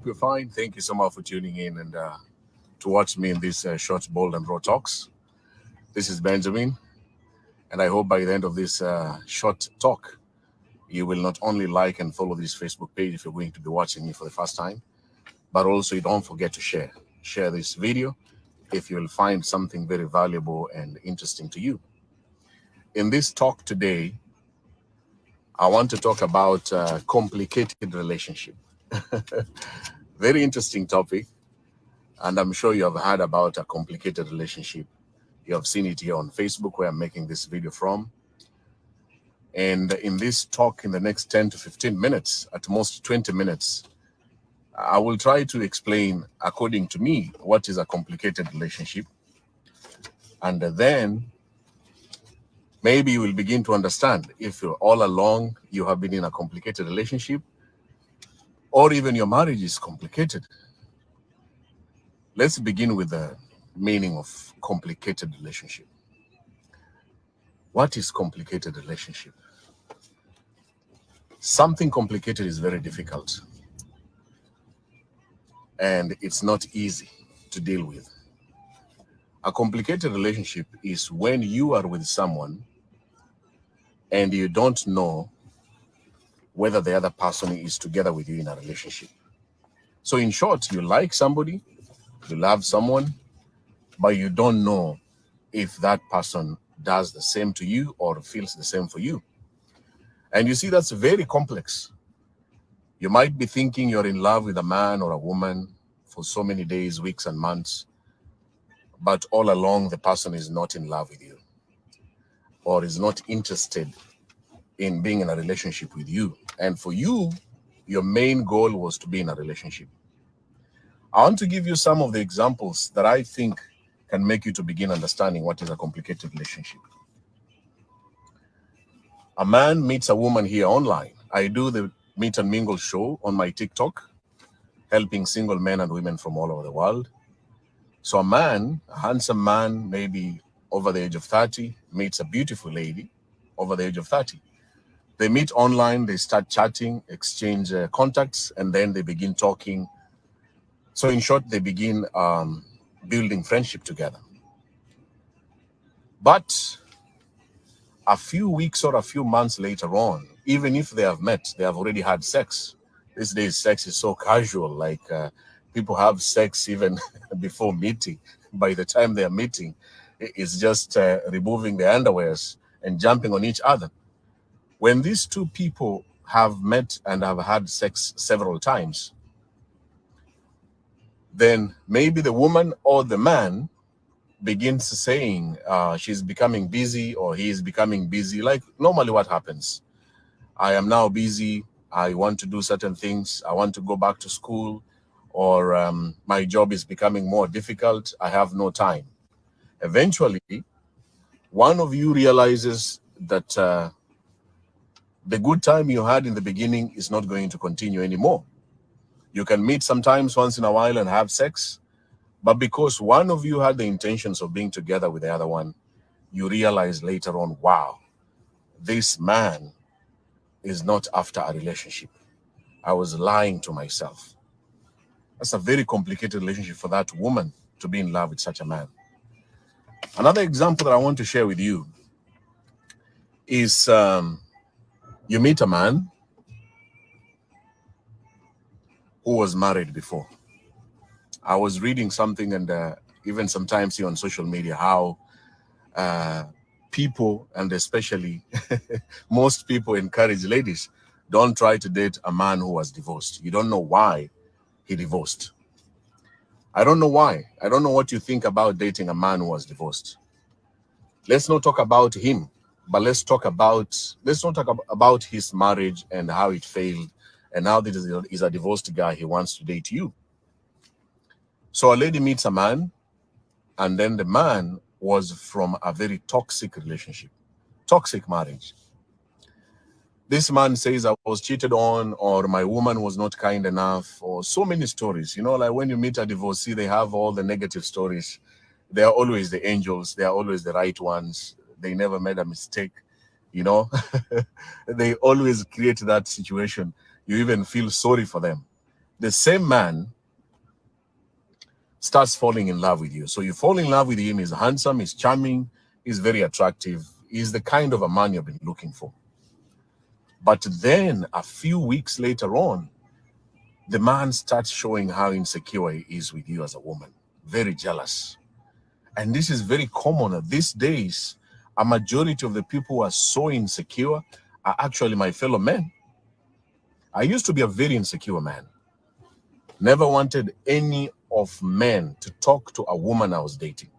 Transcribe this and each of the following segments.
hope you're fine. Thank you so much for tuning in and to watch me in this short, bold, and raw talks. This is Benjamin, and I hope by the end of this short talk, you will not only like and follow this Facebook page if you're going to be watching me for the first time, but also you don't forget to share. Share this video if you will find something very valuable and interesting to you. In this talk today, I want to talk about complicated relationship. Very interesting topic, and I'm sure you have heard about a complicated relationship. You have seen it here on Facebook where I'm making this video from. And in this talk, in the next 10 to 15 minutes, at most 20 minutes, I will try to explain, according to me, what is a complicated relationship. And then maybe you will begin to understand if all along you have been in a complicated relationship, or even your marriage is complicated. Let's begin with the meaning of complicated relationship. What is complicated relationship? Something complicated is very difficult, and it's not easy to deal with. A complicated relationship is when you are with someone and you don't know whether the other person is together with you in a relationship. So in short, you like somebody, you love someone, but you don't know if that person does the same to you or feels the same for you. And you see, that's very complex. You might be thinking you're in love with a man or a woman for so many days, weeks, and months, but all along the person is not in love with you or is not interested in being in a relationship with you. And for you, your main goal was to be in a relationship. I want to give you some of the examples that I think can make you to begin understanding what is a complicated relationship. A man meets a woman here online. I do the Meet and Mingle show on my TikTok, helping single men and women from all over the world. So a man, a handsome man, maybe over the age of 30, meets a beautiful lady over the age of 30. They meet online, they start chatting, exchange contacts, and then they begin talking. So in short, they begin building friendship together. But a few weeks or a few months later on, even if they have met, they have already had sex. These days, sex is so casual, like people have sex even before meeting. By the time they are meeting, it's just removing their underwears and jumping on each other. When these two people have met and have had sex several times, then maybe the woman or the man begins saying she's becoming busy or he is becoming busy. Like normally what happens, I am now busy, I want to do certain things, I want to go back to school, or my job is becoming more difficult, I have no time. Eventually, one of you realizes that the good time you had in the beginning is not going to continue anymore. You can meet sometimes once in a while and have sex, but because one of you had the intentions of being together with the other one, you realize later on, wow, this man is not after a relationship. I was lying to myself. That's a very complicated relationship for that woman to be in love with such a man. Another example that I want to share with you is you meet a man who was married before. I was reading something, and even sometimes see on social media how people, and especially most people, encourage ladies, don't try to date a man who was divorced. You don't know why he divorced. I don't know why. I don't know what you think about dating a man who was divorced. Let's not talk about him, but let's not talk about his marriage and how it failed, and now this is a divorced guy, he wants to date you. So a lady meets a man, and then the man was from a very toxic relationship, toxic marriage. This man says, I was cheated on, or my woman was not kind enough, or so many stories. You know, like when you meet a divorcee, they have all the negative stories. They are always the angels. They are always the right ones. They never made a mistake, you know. They always create that situation. You even feel sorry for them. the same man starts falling in love with you. So you fall in love with him. He's handsome, he's charming, he's very attractive. He's the kind of a man you've been looking for. But then a few weeks later on, the man starts showing how insecure he is with you as a woman. Very jealous. And this is very common these days. A majority of the people who are so insecure are actually my fellow men. I used to be a very insecure man. Never wanted any of men to talk to a woman I was dating.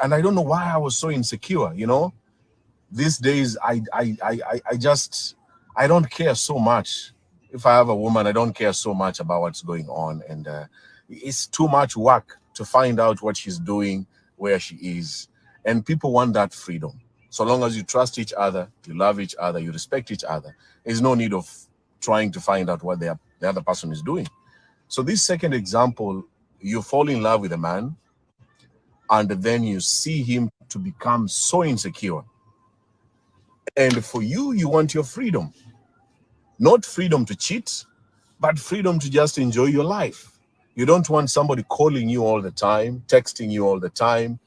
And I don't know why I was so insecure, you know. These days, I don't care so much. If I have a woman, I don't care so much about what's going on. And it's too much work to find out what she's doing, where she is. And people want that freedom. So long as you trust each other, you love each other, you respect each other, there's no need of trying to find out what the other person is doing. So this second example, you fall in love with a man, and then you see him to become so insecure. And for you, you want your freedom. Not freedom to cheat, but freedom to just enjoy your life. You don't want somebody calling you all the time, texting you all the time,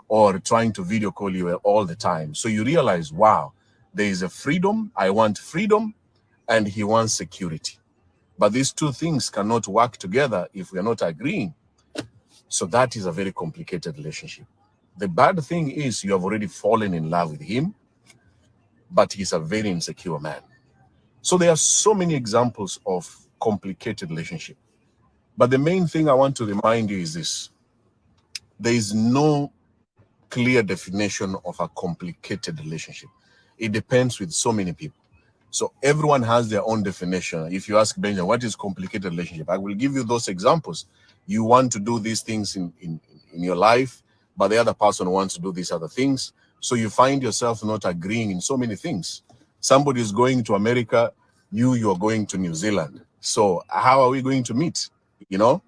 or trying to video call you all the time. So you realize, wow, there is a freedom. I want freedom, and he wants security. But these two things cannot work together if we are not agreeing. So that is a very complicated relationship. The bad thing is you have already fallen in love with him, but he's a very insecure man. So there are so many examples of complicated relationship. But the main thing I want to remind you is this. There is no clear definition of a complicated relationship. It depends with so many people. So everyone has their own definition. If you ask Benjamin, what is complicated relationship? I will give you those examples. You want to do these things in your life, but the other person wants to do these other things. So you find yourself not agreeing in so many things. Somebody is going to America, you're going to New Zealand. So how are we going to meet? You know,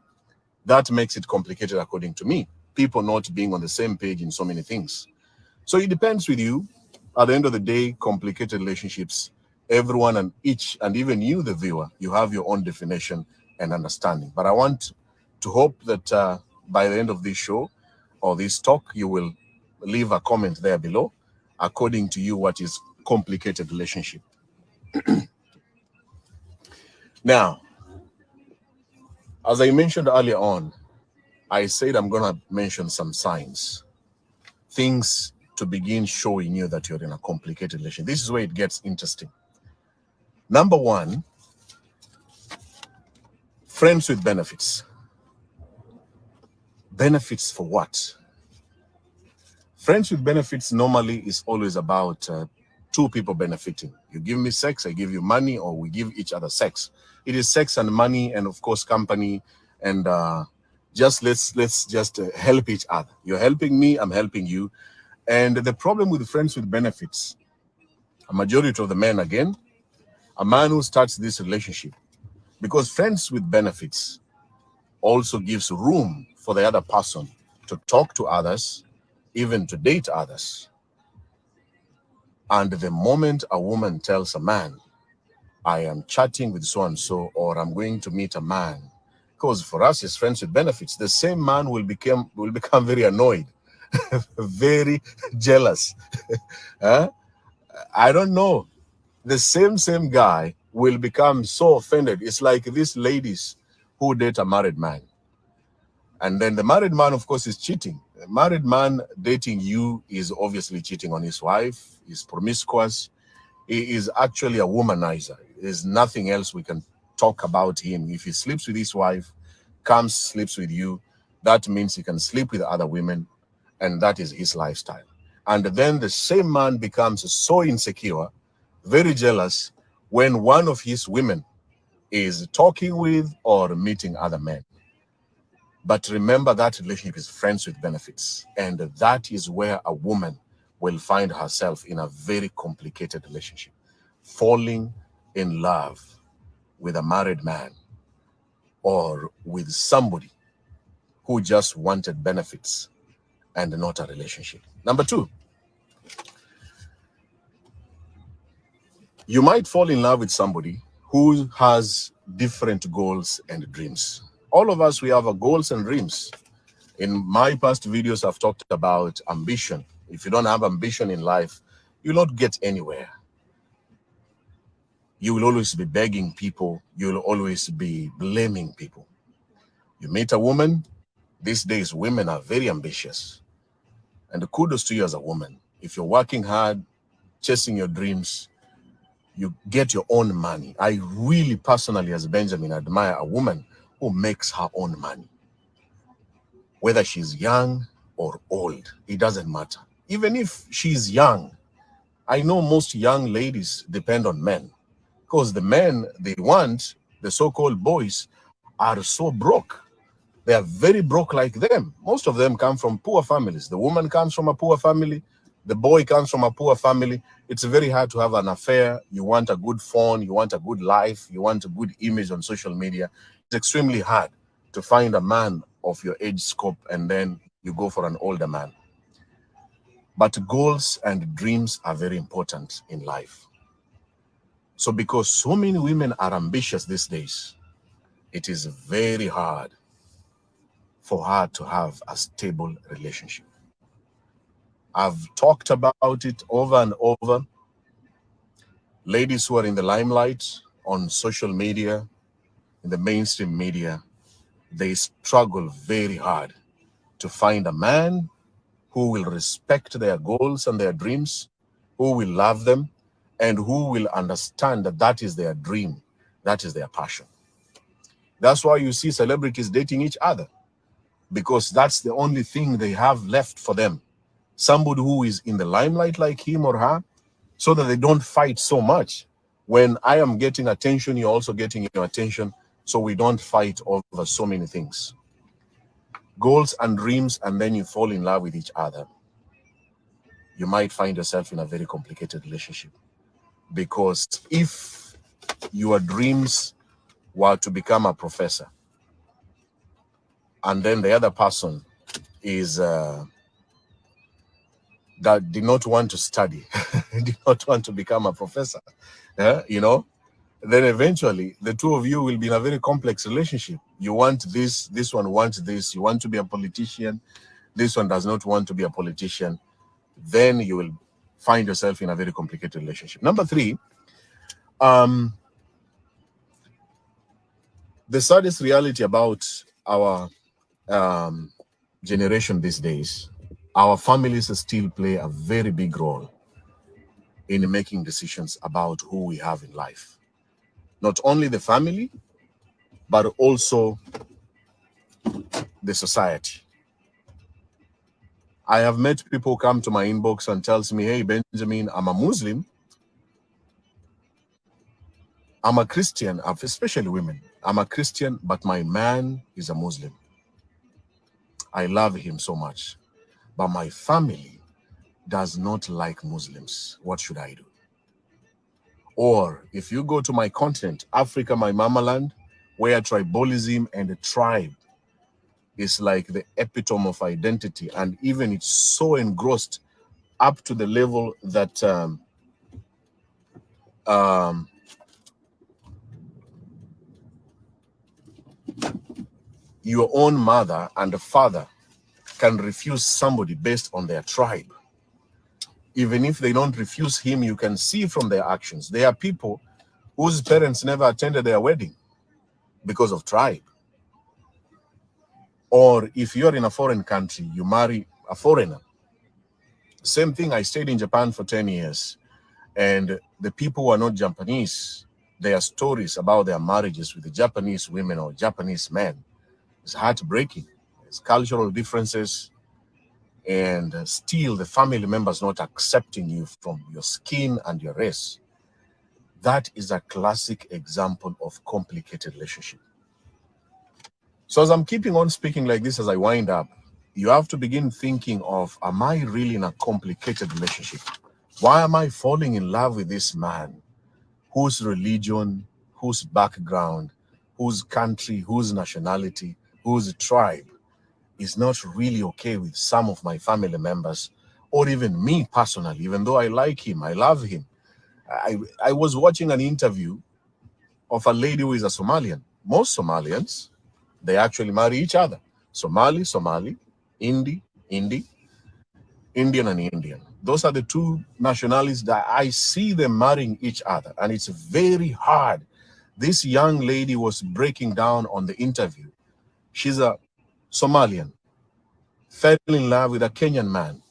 that makes it complicated according to me. People not being on the same page in so many things. So it depends with you. At the end of the day, complicated relationships, everyone and each, and even you, the viewer, you have your own definition and understanding. But I want to hope that by the end of this show or this talk, you will leave a comment there below, according to you, what is complicated relationship. Now, as I mentioned earlier on, I said I'm going to mention some signs, things to begin showing you that you're in a complicated relationship. This is where it gets interesting. Number one, friends with benefits. Benefits for what? Friends with benefits normally is always about two people benefiting. You give me sex, I give you money, or we give each other sex. It is sex and money, and of course company, and let's just help each other. You're helping me, I'm helping you. And the problem with friends with benefits, a majority of the men, again, a man who starts this relationship, because friends with benefits also gives room for the other person to talk to others, even to date others. And the moment a woman tells a man, I am chatting with so-and-so, or I'm going to meet a man, because for us as friends with benefits, the same man will become very annoyed, very jealous. I don't know. The same guy will become so offended. It's like these ladies who date a married man. And then the married man, of course, is cheating. The married man dating you is obviously cheating on his wife, is promiscuous. He is actually a womanizer. There's nothing else we can talk about him. If he sleeps with his wife, comes, sleeps with you, that means he can sleep with other women, and that is his lifestyle. And then the same man becomes so insecure, very jealous, when one of his women is talking with or meeting other men. But remember, that relationship is friends with benefits. And that is where a woman will find herself in a very complicated relationship, falling in love with a married man or with somebody who just wanted benefits and not a relationship. Number two, you might fall in love with somebody who has different goals and dreams. All of us, we have a goals and dreams. In my past videos, I've talked about ambition. If you don't have ambition in life, you'll not get anywhere. You will always be begging people. You'll always be blaming people. You meet a woman. These days, women are very ambitious. And kudos to you as a woman. If you're working hard, chasing your dreams, you get your own money. I really personally, as Benjamin, admire a woman who makes her own money. Whether she's young or old, it doesn't matter. Even if she's young, I know most young ladies depend on men, because the men they want, the so-called boys, are so broke. They are very broke like them. Most of them come from poor families. The woman comes from a poor family. The boy comes from a poor family. It's very hard to have an affair. You want a good phone. You want a good life. You want a good image on social media. It's extremely hard to find a man of your age scope, and then you go for an older man. But goals and dreams are very important in life. So because so many women are ambitious these days, it is very hard for her to have a stable relationship. I've talked about it over and over. Ladies who are in the limelight on social media, in the mainstream media, they struggle very hard to find a man who will respect their goals and their dreams, who will love them, and who will understand that that is their dream, that is their passion. That's why you see celebrities dating each other, because that's the only thing they have left for them. Somebody who is in the limelight like him or her, so that they don't fight so much. When I am getting attention, you're also getting your attention, so we don't fight over so many things. Goals and dreams, and then you fall in love with each other. You might find yourself in a very complicated relationship, because if your dreams were to become a professor, and then the other person is that did not want to study, did not want to become a professor, you know, then eventually the two of you will be in a very complex relationship. You want this, this one wants this, you want to be a politician, this one does not want to be a politician. Then you will find yourself in a very complicated relationship. Number three, the saddest reality about our generation these days, our families still play a very big role in making decisions about who we have in life. Not only the family, but also the society. I have met people come to my inbox and tells me, hey, Benjamin, I'm a Muslim. I'm a Christian, especially women. I'm a Christian, but my man is a Muslim. I love him so much, but my family does not like Muslims. What should I do? Or if you go to my continent, Africa, my mama land, where tribalism and the tribe is like the epitome of identity, and even it's so engrossed up to the level that your own mother and father can refuse somebody based on their tribe. Even if they don't refuse him, you can see from their actions. There are people whose parents never attended their wedding because of tribe. Or if you're in a foreign country, you marry a foreigner. Same thing, I stayed in Japan for 10 years. And the people who are not Japanese, their stories about their marriages with the Japanese women or Japanese men is heartbreaking. There's cultural differences, and still the family members not accepting you from your skin and your race. That is a classic example of complicated relationship. So as I'm keeping on speaking like this, as I wind up, you have to begin thinking of, am I really in a complicated relationship? Why am I falling in love with this man whose religion, whose background, whose country, whose nationality, whose tribe is not really okay with some of my family members, or even me personally, even though I like him, I love him. I was watching an interview of a lady who is a Somalian. Most Somalians, they actually marry each other. Somali, Somali, Indian and Indian. Those are the two nationalities that I see them marrying each other. And it's very hard. This young lady was breaking down on the interview. She's a Somalian, fell in love with a Kenyan man.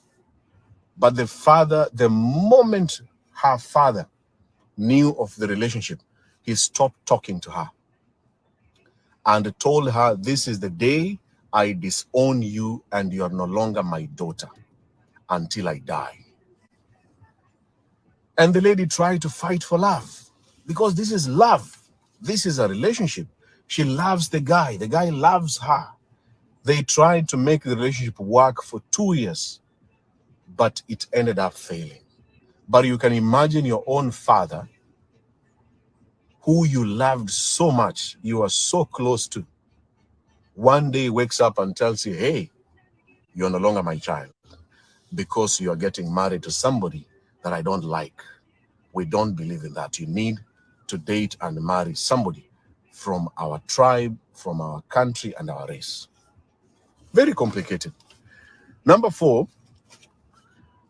But the father, the moment her father knew of the relationship, he stopped talking to her and told her, this is the day I disown you and you are no longer my daughter until I die. And the lady tried to fight for love because this is love. This is a relationship. She loves the guy loves her. They tried to make the relationship work for 2 years, but it ended up failing. But you can imagine your own father, who you loved so much, you are so close to, one day wakes up and tells you, hey, you're no longer my child because you are getting married to somebody that I don't like. We don't believe in that. You need to date and marry somebody from our tribe, from our country and our race. Very complicated. Number 4,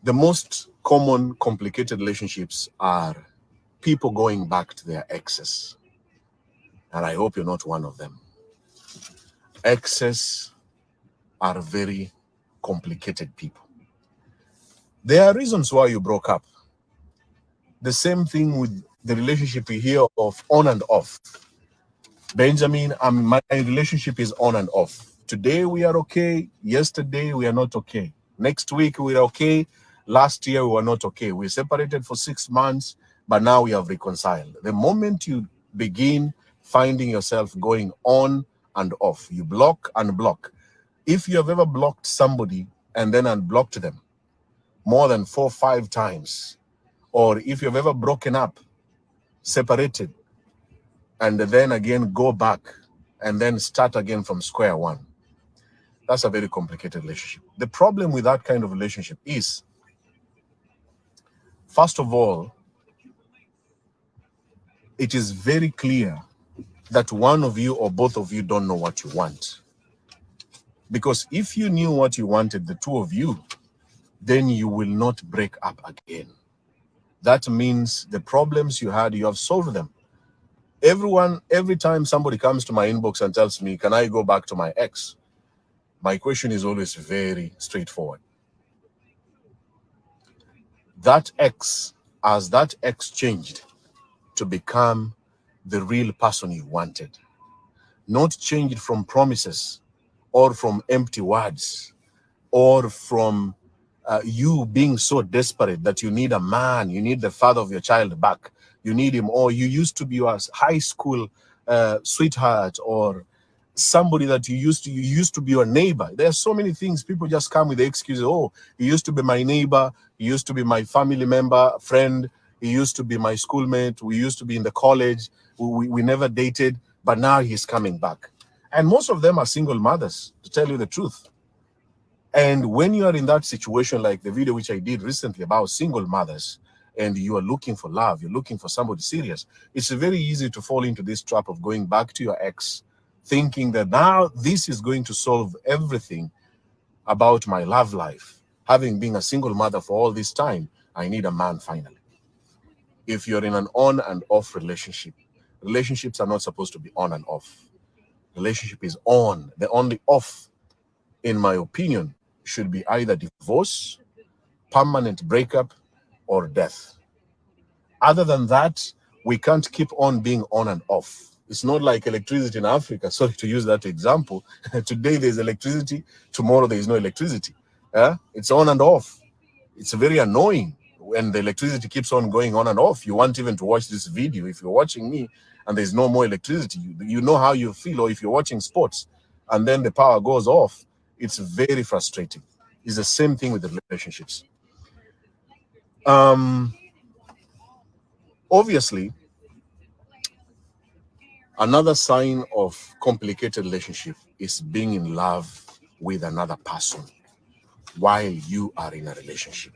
the most common complicated relationships are people going back to their exes. And I hope you're not one of them. Exes are very complicated people. There are reasons why you broke up. The same thing with the relationship we hear of on and off. Benjamin, my relationship is on and off. Today we are okay. Yesterday we are not okay. Next week we are okay. Last year we were not okay. We separated for 6 months, but now we have reconciled. The moment you begin finding yourself going on and off, you block and block. If you have ever blocked somebody and then unblocked them more than 4 or 5 times, or if you've ever broken up, separated, and then again go back and then start again from square one, that's a very complicated relationship. The problem with that kind of relationship is, first of all, it is very clear that one of you or both of you don't know what you want. Because if you knew what you wanted, the two of you, then you will not break up again. That means the problems you had, you have solved them. Every time somebody comes to my inbox and tells me, can I go back to my ex? My question is always very straightforward. That ex, has that ex changed to become the real person you wanted? Not changed from promises or from empty words or from you being so desperate that you need a man, you need the father of your child back, you need him, or you used to be your high school sweetheart, or somebody that you used to be your neighbor. There are so many things. People just come with the excuses. Oh, he used to be my neighbor, he used to be my family member, friend, he used to be my schoolmate, we used to be in the college, we never dated, but now he's coming back. And most of them are single mothers, to tell you the truth. And when you are in that situation, like the video which I did recently about single mothers, and you are looking for love, you're looking for somebody serious, it's very easy to fall into this trap of going back to your ex, thinking that now this is going to solve everything about my love life. Having been a single mother for all this time, I need a man finally. If you're in an on and off relationship, relationships are not supposed to be on and off. Relationship is on. The only off, in my opinion, should be either divorce, permanent breakup, or death. Other than that, we can't keep on being on and off. It's not like electricity in Africa. Sorry to use that example. Today there's electricity, tomorrow there is no electricity. It's on and off. It's very annoying when the electricity keeps on going on and off. You want even to watch this video. If you're watching me and there's no more electricity, you know how you feel. Or if you're watching sports and then the power goes off, it's very frustrating. It's the same thing with the relationships. Obviously, another sign of complicated relationship is being in love with another person while you are in a relationship.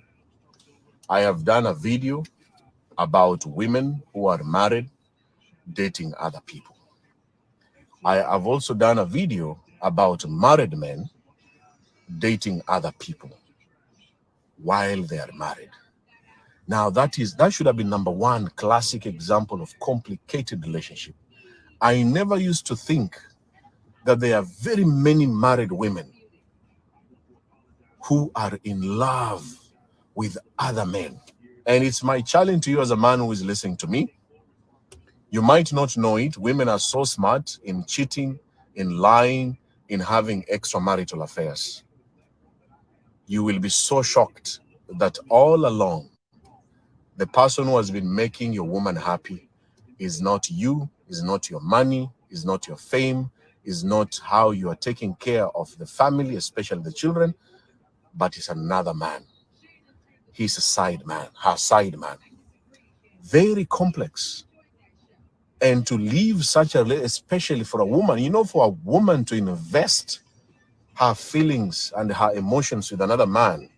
I have done a video about women who are married dating other people. I have also done a video about married men dating other people while they are married. Now that should have been number one classic example of complicated relationship. I never used to think that there are very many married women who are in love with other men. And it's my challenge to you as a man who is listening to me. You might not know it. Women are so smart in cheating, in lying, in having extramarital affairs. You will be so shocked that all along, the person who has been making your woman happy is not you, is not your money, is not your fame, is not how you are taking care of the family, especially the children, but it's another man. He's a side man, her side man. Very complex. And to leave such a, especially for a woman, you know, for a woman to invest her feelings and her emotions with another man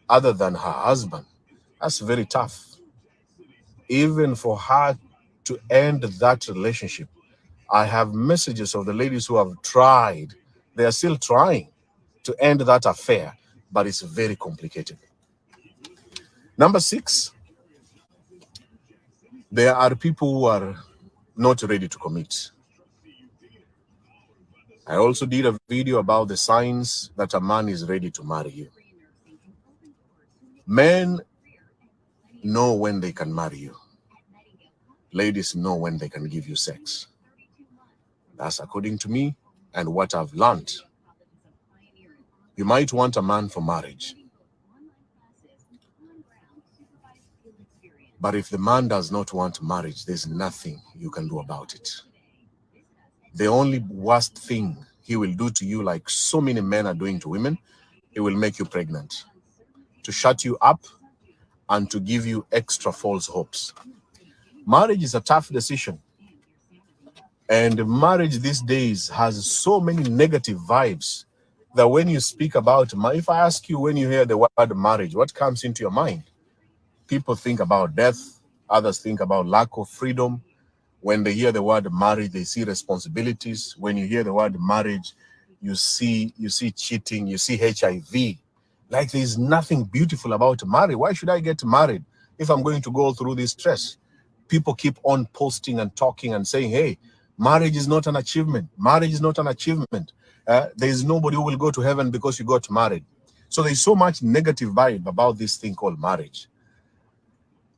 other than her husband, that's very tough. Even for her to end that relationship, I have messages of the ladies who have tried. They are still trying to end that affair, but it's very complicated. Number 6, there are people who are not ready to commit. I also did a video about the signs that a man is ready to marry you. Men know when they can marry you. Ladies know when they can give you sex. That's according to me and what I've learned. You might want a man for marriage. But if the man does not want marriage, there's nothing you can do about it. The only worst thing he will do to you, like so many men are doing to women, he will make you pregnant, to shut you up and to give you extra false hopes. Marriage is a tough decision. And marriage these days has so many negative vibes that when you speak about, if I ask you, when you hear the word marriage, what comes into your mind? People think about death. Others think about lack of freedom. When they hear the word marriage, they see responsibilities. When you hear the word marriage, you see cheating, you see HIV. Like there's nothing beautiful about marriage. Why should I get married if I'm going to go through this stress? People keep on posting and talking and saying, hey, marriage is not an achievement. Marriage is not an achievement. There is nobody who will go to heaven because you got married. So there's so much negative vibe about this thing called marriage.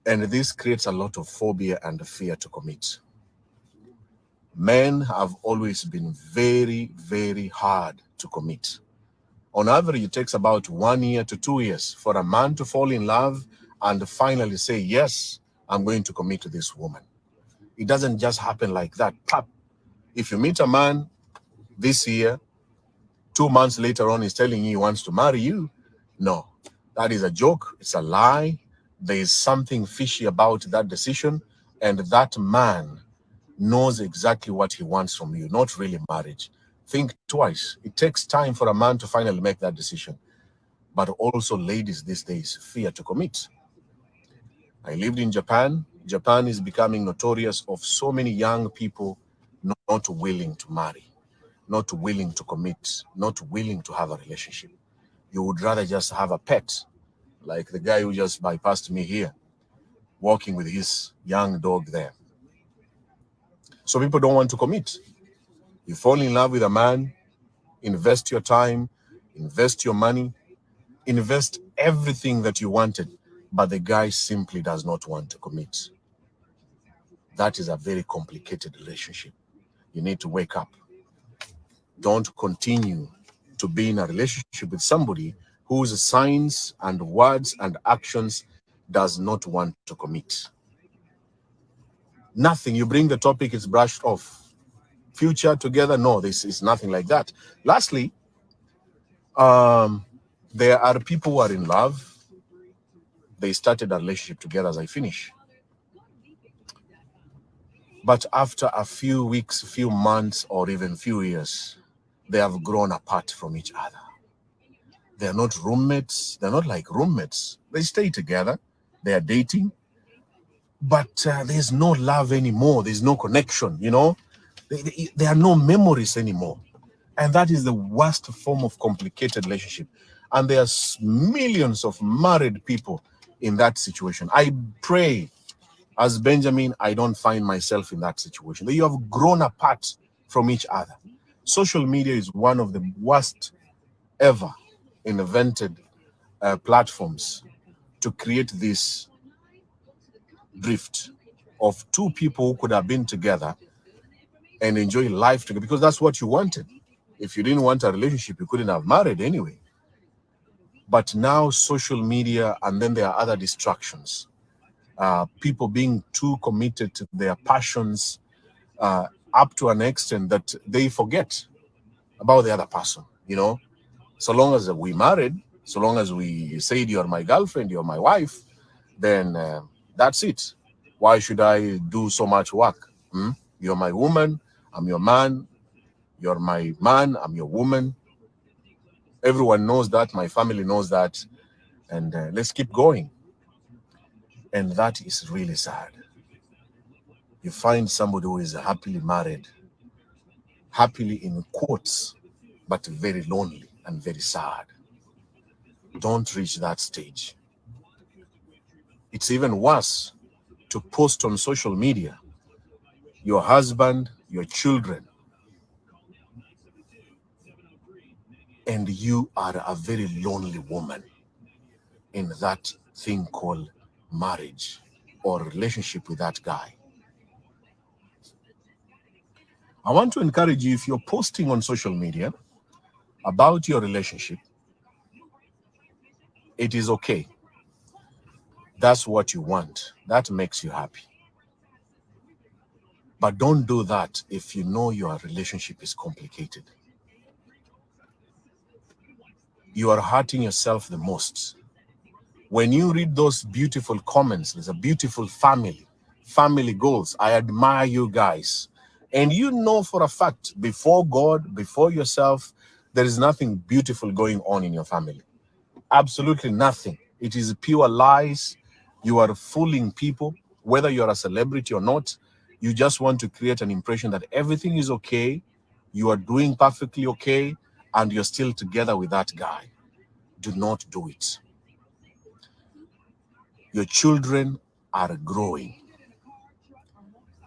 And this creates a lot of phobia and fear to commit. Men have always been very, very hard to commit. On average, it takes about 1 year to 2 years for a man to fall in love and finally say, yes, I'm going to commit to this woman. It doesn't just happen like that. If you meet a man this year, 2 months later on, he's telling you he wants to marry you. No, that is a joke. It's a lie. There is something fishy about that decision. And that man knows exactly what he wants from you, not really marriage. Think twice. It takes time for a man to finally make that decision. But also ladies these days fear to commit. I lived in Japan. Japan is becoming notorious of so many young people not willing to marry, not willing to commit, not willing to have a relationship. You would rather just have a pet, like the guy who just bypassed me here, walking with his young dog there. So people don't want to commit. You fall in love with a man, invest your time, invest your money, invest everything that you wanted, but the guy simply does not want to commit. That is a very complicated relationship. You need to wake up. Don't continue to be in a relationship with somebody whose signs and words and actions does not want to commit. Nothing. You bring the topic, it's brushed off. Future together? No, this is nothing like that. Lastly, there are people who are in love. They started a relationship together as I finish. But after a few weeks, few months, or even few years, they have grown apart from each other. They're not roommates. They're not like roommates. They stay together. They are dating. but there's no love anymore. There's no connection, you know. There are no memories anymore. And that is the worst form of complicated relationship. And there's millions of married people in that situation. I pray, as Benjamin, I don't find myself in that situation. That you have grown apart from each other. Social media is one of the worst ever invented platforms to create this drift of two people who could have been together and enjoy life together, because that's what you wanted. If you didn't want a relationship, you couldn't have married anyway. But now social media, and then there are other distractions. People being too committed to their passions up to an extent that they forget about the other person, you know. So long as we married, so long as we said you're my girlfriend, you're my wife, then that's it. Why should I do so much work? You're my woman, I'm your man. You're my man, I'm your woman. Everyone knows that, my family knows that, and let's keep going. And that is really sad. You find somebody who is happily married, happily in quotes, but very lonely and very sad. Don't reach that stage. It's even worse to post on social media your husband, your children, and you are a very lonely woman in that thing called marriage or relationship with that guy. I want to encourage you, if you're posting on social media about your relationship, it is okay. That's what you want. That makes you happy. But don't do that if you know your relationship is complicated. You are hurting yourself the most. When you read those beautiful comments, there's a beautiful family goals. I admire you guys. And you know for a fact, before God, before yourself, there is nothing beautiful going on in your family. Absolutely nothing. It is pure lies. You are fooling people, whether you're a celebrity or not. You just want to create an impression that everything is okay, you are doing perfectly okay, and you're still together with that guy. Do not do it. Your children are growing.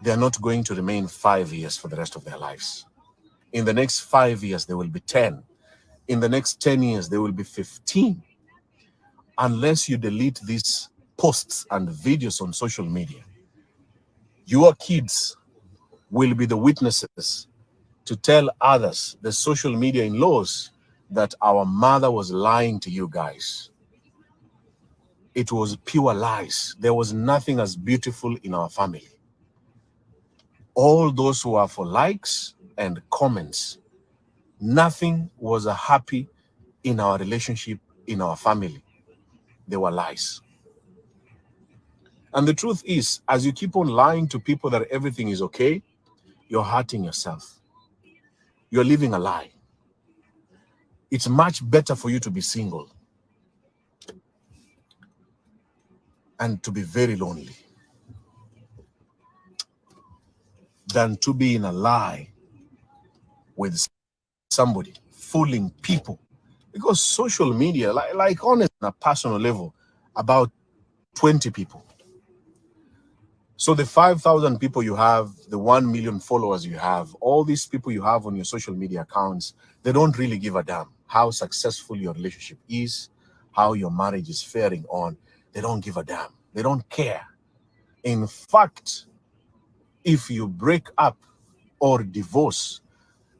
They are not going to remain 5 years for the rest of their lives. In the next 5 years, they will be 10. In the next 10 years, they will be 15. Unless you delete these posts and videos on social media, your kids will be the witnesses to tell others, the social media in-laws, that our mother was lying to you guys. It was pure lies. There was nothing as beautiful in our family. All those who are for likes and comments, nothing was happy in our relationship, in our family. They were lies. And the truth is, as you keep on lying to people that everything is okay, you're hurting yourself. You're living a lie. It's much better for you to be single and to be very lonely than to be in a lie with somebody, fooling people. Because social media, like on a personal level, about 20 people. So the 5,000 people you have, the 1 million followers you have, all these people you have on your social media accounts, they don't really give a damn how successful your relationship is, how your marriage is faring on. They don't give a damn. They don't care. In fact, if you break up or divorce,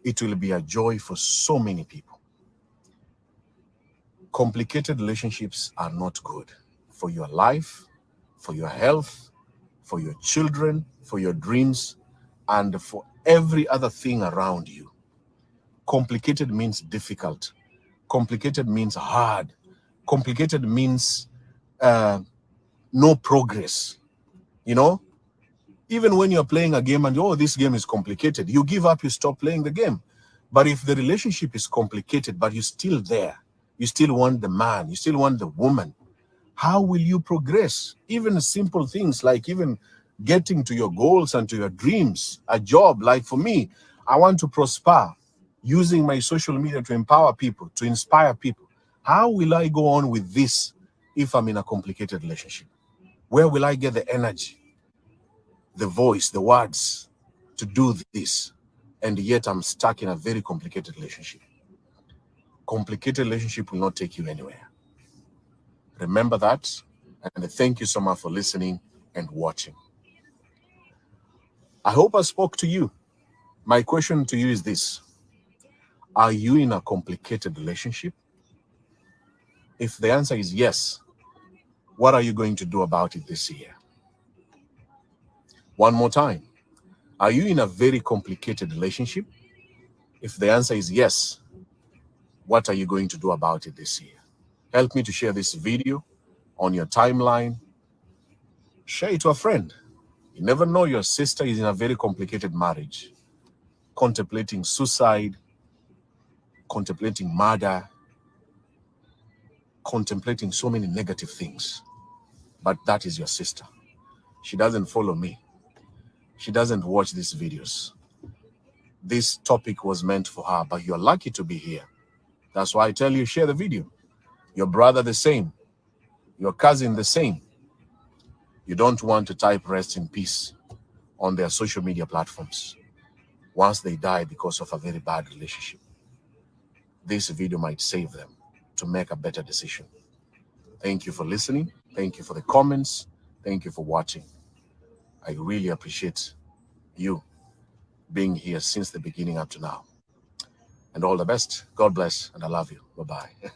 it will be a joy for so many people. Complicated relationships are not good for your life, for your health, for your children, for your dreams, and for every other thing around you. Complicated means difficult. Complicated means hard. Complicated means no progress. You know, even when you're playing a game and, oh, this game is complicated, you give up, you stop playing the game. But if the relationship is complicated, but you're still there, you still want the man, you still want the woman, How will you progress? Even simple things like even getting to your goals and to your dreams, a job. Like for me, I want to prosper using my social media to empower people, to inspire people. How will I go on with this if I'm in a complicated relationship? Where will I get the energy, the voice, the words to do this? And yet I'm stuck in a very complicated relationship. Complicated relationship will not take you anywhere. Remember that, and thank you so much for listening and watching. I hope I spoke to you. My question to you is this: are you in a complicated relationship? If the answer is yes, what are you going to do about it this year? One more time. Are you in a very complicated relationship? If the answer is yes, what are you going to do about it this year? Help me to share this video on your timeline. Share it to a friend. You never know, your sister is in a very complicated marriage, contemplating suicide, contemplating murder, contemplating so many negative things. But that is your sister. She doesn't follow me. She doesn't watch these videos. This topic was meant for her, but you're lucky to be here. That's why I tell you, share the video. Your brother the same. Your cousin the same. You don't want to type rest in peace on their social media platforms once they die because of a very bad relationship. This video might save them to make a better decision. Thank you for listening. Thank you for the comments. Thank you for watching. I really appreciate you being here since the beginning up to now. And all the best. God bless, and I love you. Bye-bye.